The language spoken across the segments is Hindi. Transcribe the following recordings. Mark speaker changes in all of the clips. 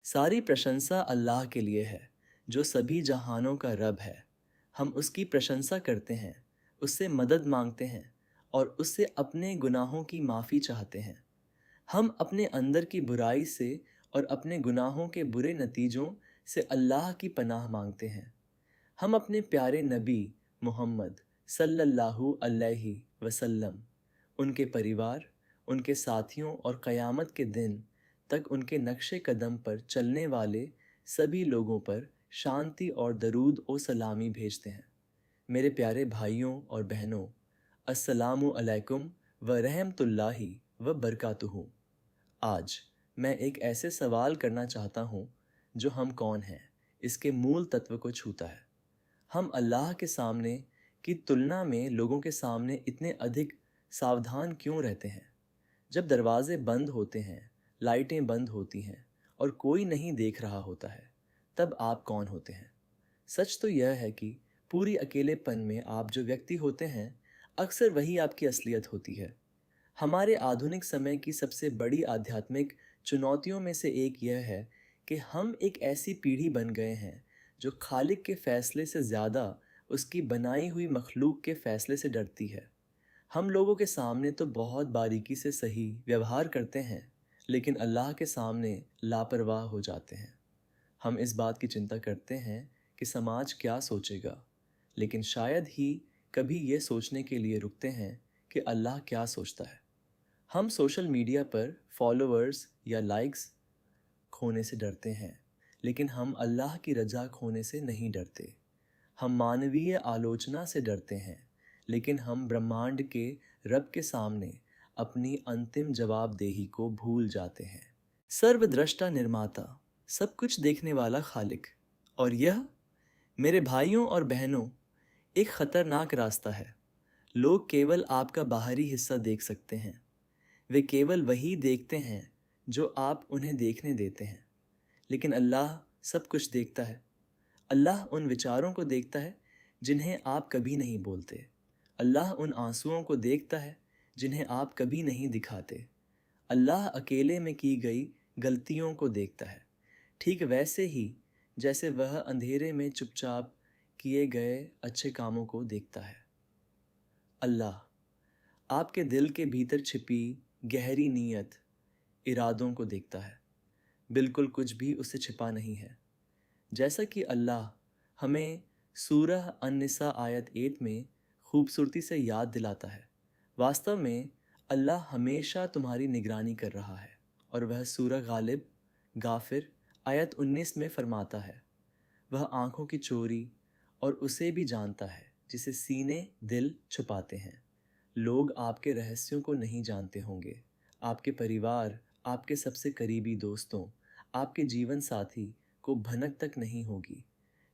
Speaker 1: सारी प्रशंसा अल्लाह के लिए है जो सभी जहानों का रब है। हम उसकी प्रशंसा करते हैं, उससे मदद मांगते हैं और उससे अपने गुनाहों की माफ़ी चाहते हैं। हम अपने अंदर की बुराई से और अपने गुनाहों के बुरे नतीजों से अल्लाह की पनाह मांगते हैं। हम अपने प्यारे नबी मोहम्मद सल्लल्लाहु अलैहि वसल्लम, उनके परिवार, उनके साथियों और क़यामत के दिन तक उनके नक्शे कदम पर चलने वाले सभी लोगों पर शांति और दरूद और सलामी भेजते हैं। मेरे प्यारे भाइयों और बहनों, अस्सलामु अलैकुम व रहमतुल्लाहि व बरकातुहू। आज मैं एक ऐसे सवाल करना चाहता हूँ जो हम कौन हैं इसके मूल तत्व को छूता है। हम अल्लाह के सामने की तुलना में लोगों के सामने इतने अधिक सावधान क्यों रहते हैं? जब दरवाजे बंद होते हैं, लाइटें बंद होती हैं और कोई नहीं देख रहा होता है, तब आप कौन होते हैं? सच तो यह है कि पूरी अकेलेपन में आप जो व्यक्ति होते हैं, अक्सर वही आपकी असलियत होती है। हमारे आधुनिक समय की सबसे बड़ी आध्यात्मिक चुनौतियों में से एक यह है कि हम एक ऐसी पीढ़ी बन गए हैं जो खालिक के फैसले से ज़्यादा उसकी बनाई हुई मखलूक के फैसले से डरती है। हम लोगों के सामने तो बहुत बारीकी से सही व्यवहार करते हैं, लेकिन अल्लाह के सामने लापरवाह हो जाते हैं। हम इस बात की चिंता करते हैं कि समाज क्या सोचेगा, लेकिन शायद ही कभी ये सोचने के लिए रुकते हैं कि अल्लाह क्या सोचता है। हम सोशल मीडिया पर फॉलोअर्स या लाइक्स खोने से डरते हैं, लेकिन हम अल्लाह की रज़ा खोने से नहीं डरते। हम मानवीय आलोचना से डरते हैं, लेकिन हम ब्रह्मांड के रब के सामने अपनी अंतिम जवाबदेही को भूल जाते हैं। सर्वद्रष्टा निर्माता, सब कुछ देखने वाला खालिक। और यह, मेरे भाइयों और बहनों, एक ख़तरनाक रास्ता है। लोग केवल आपका बाहरी हिस्सा देख सकते हैं। वे केवल वही देखते हैं जो आप उन्हें देखने देते हैं। लेकिन अल्लाह सब कुछ देखता है। अल्लाह उन विचारों को देखता है जिन्हें आप कभी नहीं बोलते। अल्लाह उन आंसुओं को देखता है जिन्हें आप कभी नहीं दिखाते। अल्लाह अकेले में की गई गलतियों को देखता है, ठीक वैसे ही जैसे वह अंधेरे में चुपचाप किए गए अच्छे कामों को देखता है। अल्लाह आपके दिल के भीतर छिपी गहरी नीयत, इरादों को देखता है। बिल्कुल कुछ भी उससे छिपा नहीं है। जैसा कि अल्लाह हमें सूरह अन-निसा आयत 8 में खूबसूरती से याद दिलाता है, वास्तव में अल्लाह हमेशा तुम्हारी निगरानी कर रहा है। और वह सूरह गालिब गाफिर आयत 19 में फरमाता है, वह आँखों की चोरी और उसे भी जानता है जिसे सीने दिल छुपाते हैं। लोग आपके रहस्यों को नहीं जानते होंगे। आपके परिवार, आपके सबसे करीबी दोस्तों, आपके जीवन साथी को भनक तक नहीं होगी,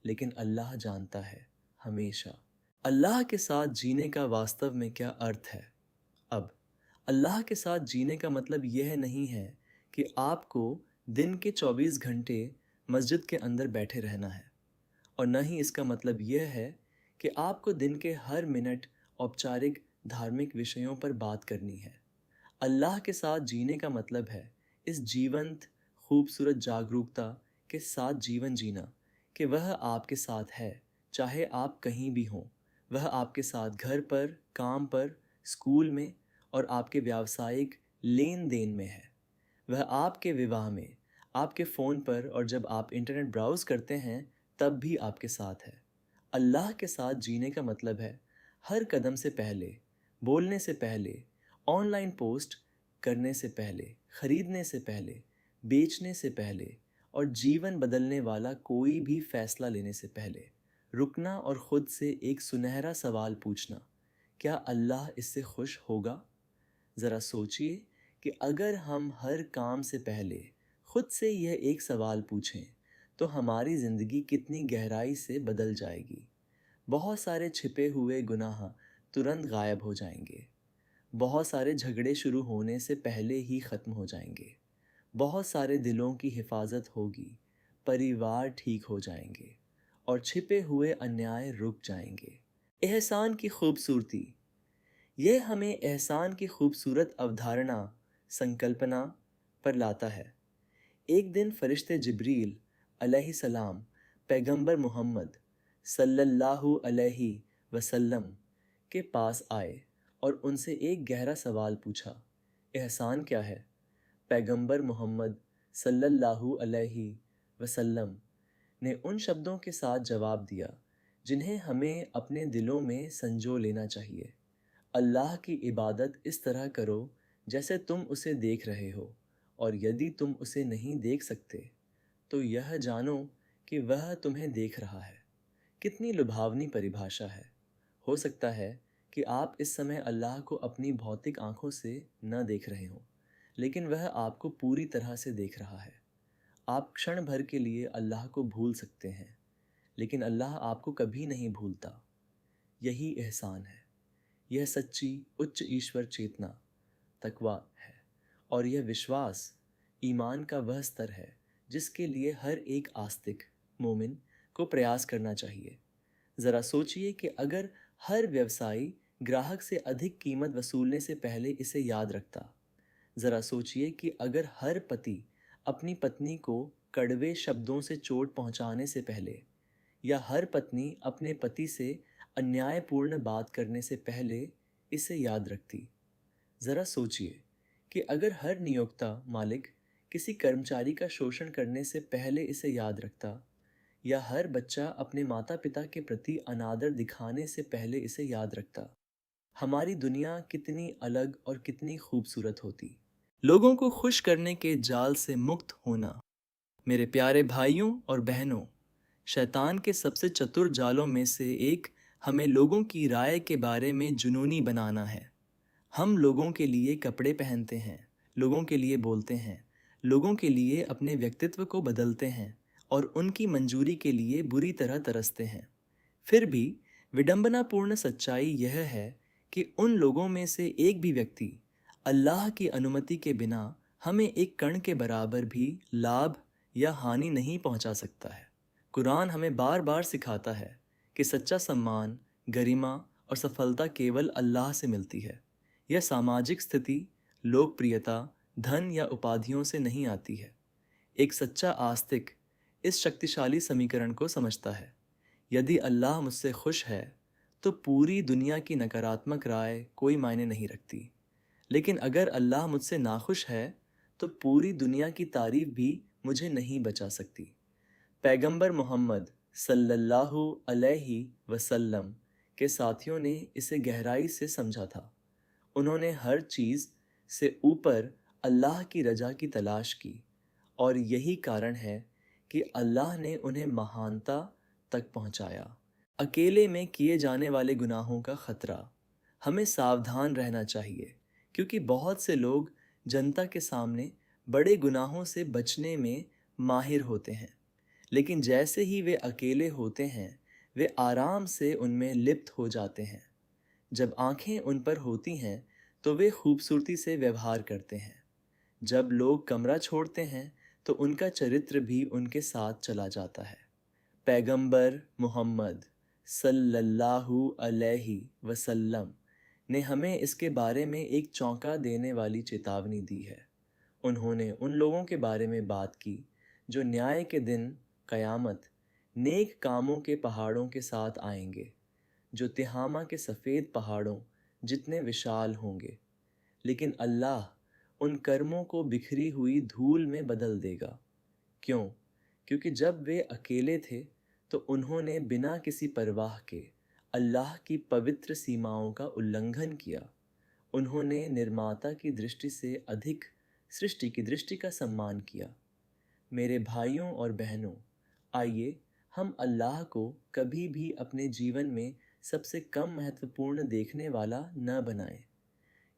Speaker 1: लेकिन अल्लाह जानता है हमेशा। अल्लाह के साथ जीने का वास्तव में क्या अर्थ है? अब अल्लाह के साथ जीने का मतलब यह नहीं है कि आपको दिन के 24 घंटे मस्जिद के अंदर बैठे रहना है, और न ही इसका मतलब यह है कि आपको दिन के हर मिनट औपचारिक धार्मिक विषयों पर बात करनी है। अल्लाह के साथ जीने का मतलब है इस जीवंत, खूबसूरत जागरूकता के साथ जीवन जीना कि वह आपके साथ है, चाहे आप कहीं भी हों। वह आपके साथ घर पर, काम पर, स्कूल में और आपके व्यावसायिक लेन देन में है। वह आपके विवाह में, आपके फ़ोन पर और जब आप इंटरनेट ब्राउज़ करते हैं तब भी आपके साथ है। अल्लाह के साथ जीने का मतलब है हर कदम से पहले, बोलने से पहले, ऑनलाइन पोस्ट करने से पहले, खरीदने से पहले, बेचने से पहले और जीवन बदलने वाला कोई भी फैसला लेने से पहले रुकना और खुद से एक सुनहरा सवाल पूछना, क्या अल्लाह इससे खुश होगा? ज़रा सोचिए कि अगर हम हर काम से पहले खुद से यह एक सवाल पूछें, तो हमारी ज़िंदगी कितनी गहराई से बदल जाएगी। बहुत सारे छिपे हुए गुनाह तुरंत गायब हो जाएंगे। बहुत सारे झगड़े शुरू होने से पहले ही ख़त्म हो जाएंगे। बहुत सारे दिलों की हिफाजत होगी, परिवार ठीक हो जाएंगे और छिपे हुए अन्याय रुक जाएंगे। एहसान की खूबसूरती, यह हमें एहसान की खूबसूरत अवधारणा, संकल्पना पर लाता है। एक दिन फरिश्ते जिब्रील अलैहिस्सलाम पैगंबर मोहम्मद सल्लल्लाहु अलैहि वसल्लम के पास आए और उनसे एक गहरा सवाल पूछा, एहसान क्या है? पैगंबर मोहम्मद सल्लल्लाहु अलैहि वसल्लम ने उन शब्दों के साथ जवाब दिया जिन्हें हमें अपने दिलों में संजो लेना चाहिए। अल्लाह की इबादत इस तरह करो जैसे तुम उसे देख रहे हो, और यदि तुम उसे नहीं देख सकते तो यह जानो कि वह तुम्हें देख रहा है। कितनी लुभावनी परिभाषा है। हो सकता है कि आप इस समय अल्लाह को अपनी भौतिक आंखों से न देख रहे हो, लेकिन वह आपको पूरी तरह से देख रहा है। आप क्षण भर के लिए अल्लाह को भूल सकते हैं, लेकिन अल्लाह आपको कभी नहीं भूलता। यही एहसान है। यह सच्ची उच्च ईश्वर चेतना तकवा है, और यह विश्वास ईमान का वह स्तर है जिसके लिए हर एक आस्तिक मोमिन को प्रयास करना चाहिए। ज़रा सोचिए कि अगर हर व्यवसायी ग्राहक से अधिक कीमत वसूलने से पहले इसे याद रखता। ज़रा सोचिए कि अगर हर पति अपनी पत्नी को कड़वे शब्दों से चोट पहुंचाने से पहले, या हर पत्नी अपने पति से अन्यायपूर्ण बात करने से पहले इसे याद रखती। ज़रा सोचिए कि अगर हर नियोक्ता मालिक किसी कर्मचारी का शोषण करने से पहले इसे याद रखता, या हर बच्चा अपने माता पिता के प्रति अनादर दिखाने से पहले इसे याद रखता, हमारी दुनिया कितनी अलग और कितनी खूबसूरत होती। लोगों को खुश करने के जाल से मुक्त होना। मेरे प्यारे भाइयों और बहनों, शैतान के सबसे चतुर जालों में से एक हमें लोगों की राय के बारे में जुनूनी बनाना है। हम लोगों के लिए कपड़े पहनते हैं, लोगों के लिए बोलते हैं, लोगों के लिए अपने व्यक्तित्व को बदलते हैं और उनकी मंजूरी के लिए बुरी तरह तरसते हैं। फिर भी विडंबनापूर्ण सच्चाई यह है कि उन लोगों में से एक भी व्यक्ति अल्लाह की अनुमति के बिना हमें एक कण के बराबर भी लाभ या हानि नहीं पहुंचा सकता है। कुरान हमें बार बार सिखाता है कि सच्चा सम्मान, गरिमा और सफलता केवल अल्लाह से मिलती है। यह सामाजिक स्थिति, लोकप्रियता, धन या उपाधियों से नहीं आती है। एक सच्चा आस्तिक इस शक्तिशाली समीकरण को समझता है। यदि अल्लाह मुझसे खुश है तो पूरी दुनिया की नकारात्मक राय कोई मायने नहीं रखती, लेकिन अगर अल्लाह मुझसे नाखुश है तो पूरी दुनिया की तारीफ भी मुझे नहीं बचा सकती। पैगंबर मोहम्मद सल्लल्लाहु अलैहि वसल्लम के साथियों ने इसे गहराई से समझा था। उन्होंने हर चीज़ से ऊपर अल्लाह की रजा की तलाश की, और यही कारण है कि अल्लाह ने उन्हें महानता तक पहुंचाया। अकेले में किए जाने वाले गुनाहों का खतरा। हमें सावधान रहना चाहिए, क्योंकि बहुत से लोग जनता के सामने बड़े गुनाहों से बचने में माहिर होते हैं, लेकिन जैसे ही वे अकेले होते हैं वे आराम से उनमें लिप्त हो जाते हैं। जब आंखें उन पर होती हैं तो वे खूबसूरती से व्यवहार करते हैं। जब लोग कमरा छोड़ते हैं तो उनका चरित्र भी उनके साथ चला जाता है। पैगंबर मोहम्मद सल्लल्लाहु अलैहि वसल्लम ने हमें इसके बारे में एक चौंका देने वाली चेतावनी दी है। उन्होंने उन लोगों के बारे में बात की जो न्याय के दिन क़यामत नेक कामों के पहाड़ों के साथ आएंगे, जो तिहामा के सफ़ेद पहाड़ों जितने विशाल होंगे। लेकिन अल्लाह उन कर्मों को बिखरी हुई धूल में बदल देगा। क्यों? क्योंकि जब वे अकेले थे तो उन्होंने बिना किसी परवाह के अल्लाह की पवित्र सीमाओं का उल्लंघन किया। उन्होंने निर्माता की दृष्टि से अधिक सृष्टि की दृष्टि का सम्मान किया। मेरे भाइयों और बहनों, आइए हम अल्लाह को कभी भी अपने जीवन में सबसे कम महत्वपूर्ण देखने वाला न बनाएं।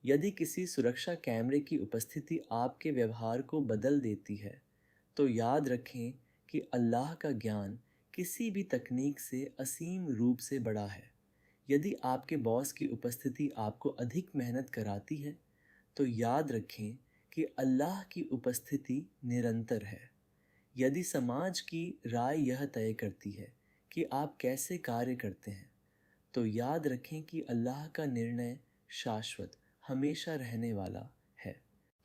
Speaker 1: यदि किसी सुरक्षा कैमरे की उपस्थिति आपके व्यवहार को बदल देती है, तो याद रखें कि अल्लाह का ज्ञान किसी भी तकनीक से असीम रूप से बड़ा है। यदि आपके बॉस की उपस्थिति आपको अधिक मेहनत कराती है, तो याद रखें कि अल्लाह की उपस्थिति निरंतर है। यदि समाज की राय यह तय करती है कि आप कैसे कार्य करते हैं, तो याद रखें कि अल्लाह का निर्णय शाश्वत हमेशा रहने वाला है।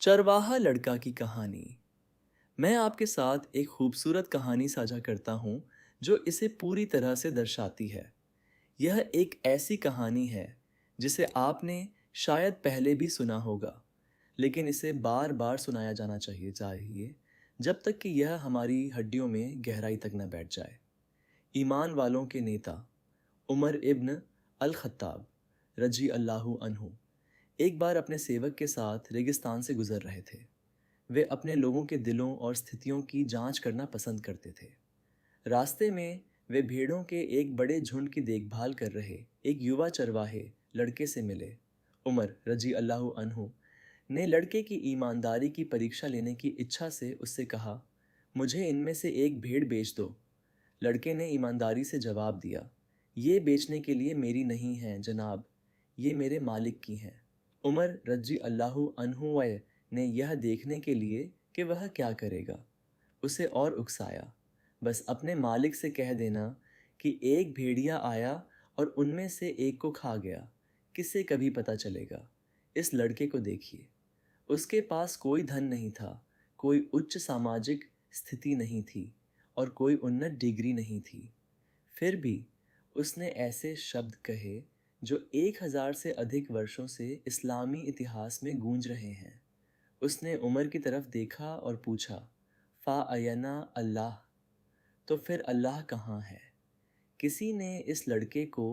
Speaker 1: चरवाहा लड़का की कहानी। मैं आपके साथ एक खूबसूरत कहानी साझा करता हूँ जो इसे पूरी तरह से दर्शाती है। यह एक ऐसी कहानी है जिसे आपने शायद पहले भी सुना होगा, लेकिन इसे बार बार सुनाया जाना चाहिए चाहिए जब तक कि यह हमारी हड्डियों में गहराई तक न बैठ जाए। ईमान वालों के नेता उमर इब्न अल खत्ताब रजी अल्लाहु अन्हु एक बार अपने सेवक के साथ रेगिस्तान से गुजर रहे थे। वे अपने लोगों के दिलों और स्थितियों की जांच करना पसंद करते थे। रास्ते में वे भेड़ों के एक बड़े झुंड की देखभाल कर रहे एक युवा चरवाहे लड़के से मिले। उमर रजी अल्लाहु अन्हु ने लड़के की ईमानदारी की परीक्षा लेने की इच्छा से उससे कहा, मुझे इनमें से एक भेड़ बेच दो। लड़के ने ईमानदारी से जवाब दिया, ये बेचने के लिए मेरी नहीं है जनाब, ये मेरे मालिक की हैं। उमर रजी अल्लाहु अन्हु ने यह देखने के लिए कि वह क्या करेगा, उसे और उकसाया, बस अपने मालिक से कह देना कि एक भेड़िया आया और उनमें से एक को खा गया, किससे कभी पता चलेगा। इस लड़के को देखिए, उसके पास कोई धन नहीं था, कोई उच्च सामाजिक स्थिति नहीं थी और कोई उन्नत डिग्री नहीं थी। फिर भी उसने ऐसे शब्द कहे जो 1000 से अधिक वर्षों से इस्लामी इतिहास में गूंज रहे हैं। उसने उमर की तरफ देखा और पूछा, फ़ा अयना अल्लाह, तो फिर अल्लाह कहाँ है? किसी ने इस लड़के को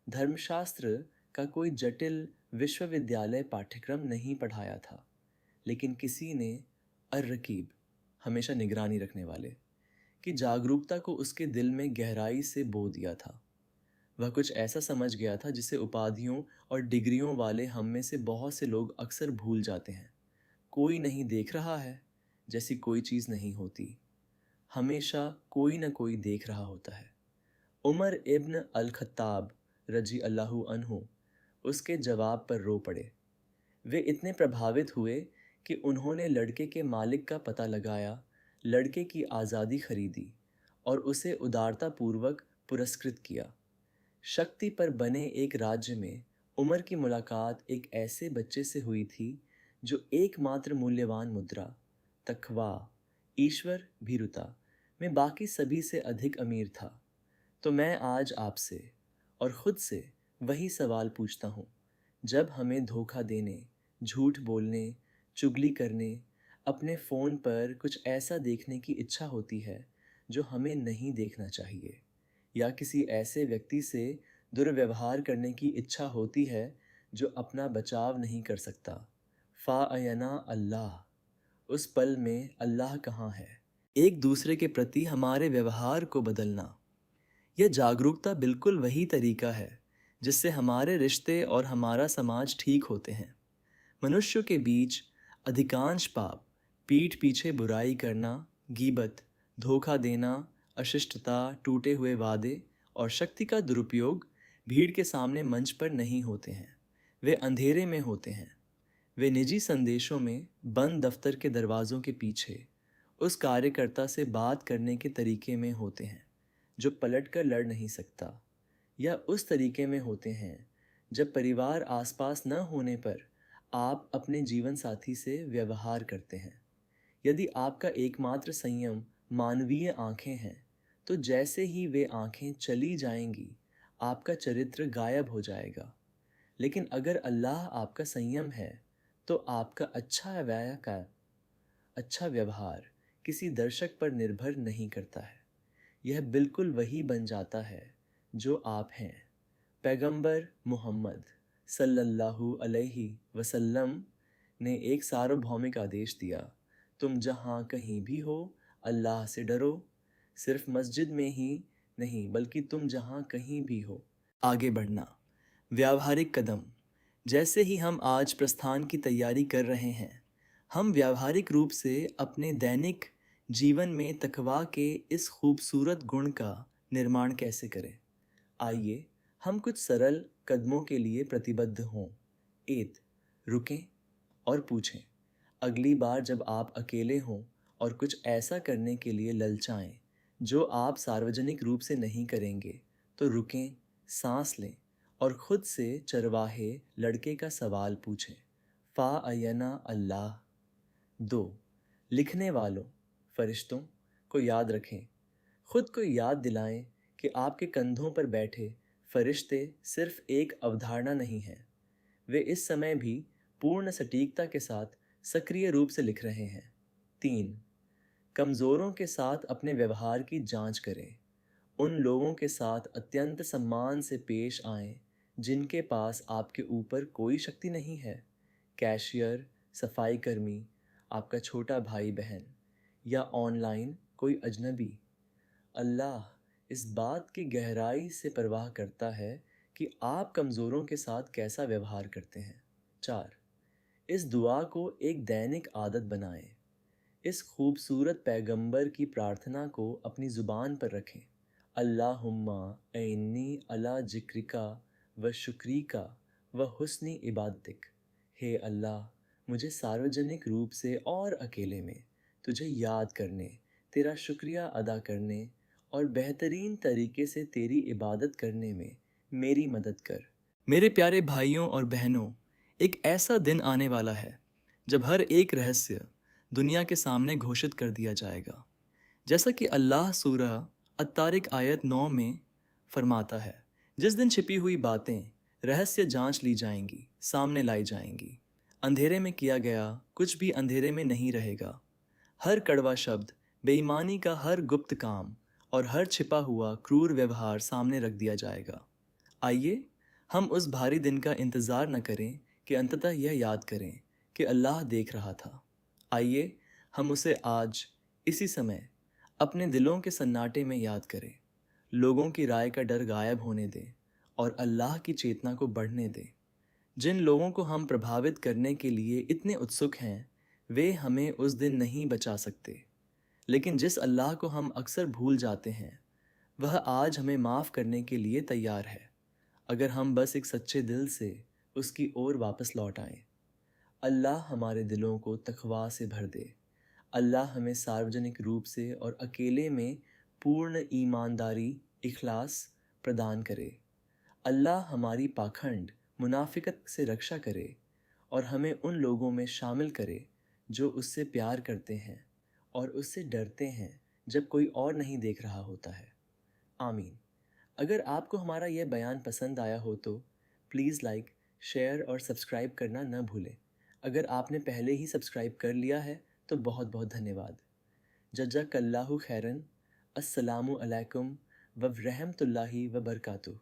Speaker 1: धर्मशास्त्र का कोई जटिल विश्वविद्यालय पाठ्यक्रम नहीं पढ़ाया था, लेकिन किसी ने अर्रकीब, हमेशा निगरानी रखने वाले, की जागरूकता को उसके दिल में गहराई से बो दिया था। वह कुछ ऐसा समझ गया था जिसे उपाधियों और डिग्रियों वाले हम में से बहुत से लोग अक्सर भूल जाते हैं। कोई नहीं देख रहा है जैसी कोई चीज़ नहीं होती, हमेशा कोई ना कोई देख रहा होता है। उमर इब्न अल खत्ताब रजी अल्लाहु अन्हु उसके जवाब पर रो पड़े। वे इतने प्रभावित हुए कि उन्होंने लड़के के मालिक का पता लगाया, लड़के की आज़ादी खरीदी और उसे उदारतापूर्वक पुरस्कृत किया। शक्ति पर बने एक राज्य में उमर की मुलाकात एक ऐसे बच्चे से हुई थी जो एकमात्र मूल्यवान मुद्रा, तकवा, ईश्वर भीरुता में बाकी सभी से अधिक अमीर था। तो मैं आज आपसे और ख़ुद से वही सवाल पूछता हूँ, जब हमें धोखा देने, झूठ बोलने, चुगली करने, अपने फ़ोन पर कुछ ऐसा देखने की इच्छा होती है जो हमें नहीं देखना चाहिए, या किसी ऐसे व्यक्ति से दुर्व्यवहार करने की इच्छा होती है जो अपना बचाव नहीं कर सकता, फ़ाअयना अल्लाह, उस पल में अल्लाह कहाँ है? एक दूसरे के प्रति हमारे व्यवहार को बदलना, यह जागरूकता बिल्कुल वही तरीका है जिससे हमारे रिश्ते और हमारा समाज ठीक होते हैं। मनुष्यों के बीच अधिकांश पाप पीठ पीछे बुराई करना, गीबत, धोखा देना, अशिष्टता, टूटे हुए वादे और शक्ति का दुरुपयोग भीड़ के सामने मंच पर नहीं होते हैं, वे अंधेरे में होते हैं। वे निजी संदेशों में, बंद दफ्तर के दरवाज़ों के पीछे, उस कार्यकर्ता से बात करने के तरीके में होते हैं जो पलट कर लड़ नहीं सकता, या उस तरीके में होते हैं जब परिवार आसपास न होने पर आप अपने जीवन साथी से व्यवहार करते हैं। यदि आपका एकमात्र संयम मानवीय आंखें हैं, तो जैसे ही वे आंखें चली जाएंगी, आपका चरित्र गायब हो जाएगा। लेकिन अगर अल्लाह आपका संयम है, तो आपका अच्छा व्यवहार किसी दर्शक पर निर्भर नहीं करता है। यह बिल्कुल वही बन जाता है जो आप हैं। पैगंबर मोहम्मद सल्लल्लाहु अलैहि वसल्लम ने एक सार्वभौमिक आदेश दिया, तुम जहाँ कहीं भी हो अल्लाह से डरो, सिर्फ मस्जिद में ही नहीं बल्कि तुम जहाँ कहीं भी हो। आगे बढ़ना, व्यावहारिक कदम। जैसे ही हम आज प्रस्थान की तैयारी कर रहे हैं, हम व्यावहारिक रूप से अपने दैनिक जीवन में तकवा के इस खूबसूरत गुण का निर्माण कैसे करें। आइए हम कुछ सरल कदमों के लिए प्रतिबद्ध हों। एत, रुकें और पूछें। अगली बार जब आप अकेले हों और कुछ ऐसा करने के लिए ललचाएं जो आप सार्वजनिक रूप से नहीं करेंगे, तो रुकें, सांस लें और ख़ुद से चरवाहे लड़के का सवाल पूछें, फ़ाअयना अल्लाह। 2. लिखने वालों, फरिश्तों को याद रखें, खुद को याद दिलाएं कि आपके कंधों पर बैठे फरिश्ते सिर्फ एक अवधारणा नहीं हैं, वे इस समय भी पूर्ण सटीकता के साथ सक्रिय रूप से लिख रहे हैं। 3. कमज़ोरों के साथ अपने व्यवहार की जांच करें। उन लोगों के साथ अत्यंत सम्मान से पेश आएं जिनके पास आपके ऊपर कोई शक्ति नहीं है। कैशियर, सफाई कर्मी, आपका छोटा भाई बहन या ऑनलाइन कोई अजनबी। अल्लाह इस बात की गहराई से परवाह करता है कि आप कमज़ोरों के साथ कैसा व्यवहार करते हैं। 4. इस दुआ को एक दैनिक आदत बनाएं। इस खूबसूरत पैगंबर की प्रार्थना को अपनी ज़ुबान पर रखें। अल्लाहुम्मा ऐन्नी अला जिक्रिका व शुक्रिका व हुस्नी इबादतिक। हे अल्लाह, मुझे सार्वजनिक रूप से और अकेले में तुझे याद करने, तेरा शुक्रिया अदा करने और बेहतरीन तरीके से तेरी इबादत करने में मेरी मदद कर। मेरे प्यारे भाइयों और बहनों, एक ऐसा दिन आने वाला है जब हर एक रहस्य दुनिया के सामने घोषित कर दिया जाएगा। जैसा कि अल्लाह सूरह अत्तारिक आयत 9 में फरमाता है, जिस दिन छिपी हुई बातें रहस्य जांच ली जाएंगी, सामने लाई जाएंगी। अंधेरे में किया गया कुछ भी अंधेरे में नहीं रहेगा। हर कड़वा शब्द, बेईमानी का हर गुप्त काम और हर छिपा हुआ क्रूर व्यवहार सामने रख दिया जाएगा। आइए हम उस भारी दिन का इंतज़ार न करें कि अंततः यह याद करें कि अल्लाह देख रहा था। आइए हम उसे आज इसी समय अपने दिलों के सन्नाटे में याद करें। लोगों की राय का डर गायब होने दें और अल्लाह की चेतना को बढ़ने दें। जिन लोगों को हम प्रभावित करने के लिए इतने उत्सुक हैं, वे हमें उस दिन नहीं बचा सकते। लेकिन जिस अल्लाह को हम अक्सर भूल जाते हैं, वह आज हमें माफ़ करने के लिए तैयार है, अगर हम बस एक सच्चे दिल से उसकी ओर वापस लौट आएं। अल्लाह हमारे दिलों को तक़वा से भर दे। अल्लाह हमें सार्वजनिक रूप से और अकेले में पूर्ण ईमानदारी, इखलास प्रदान करे। अल्लाह हमारी पाखंड, मुनाफिकत से रक्षा करे और हमें उन लोगों में शामिल करे जो उससे प्यार करते हैं और उससे डरते हैं जब कोई और नहीं देख रहा होता है। आमीन। अगर आपको हमारा यह बयान पसंद आया हो तो प्लीज़ लाइक, शेयर और सब्सक्राइब करना न भूलें। अगर आपने पहले ही सब्सक्राइब कर लिया है तो बहुत बहुत धन्यवाद। जज़ाकल्लाहु खैरन। अस्सलामु अलैकुम व रहमतुल्लाहि व बरकातुहू।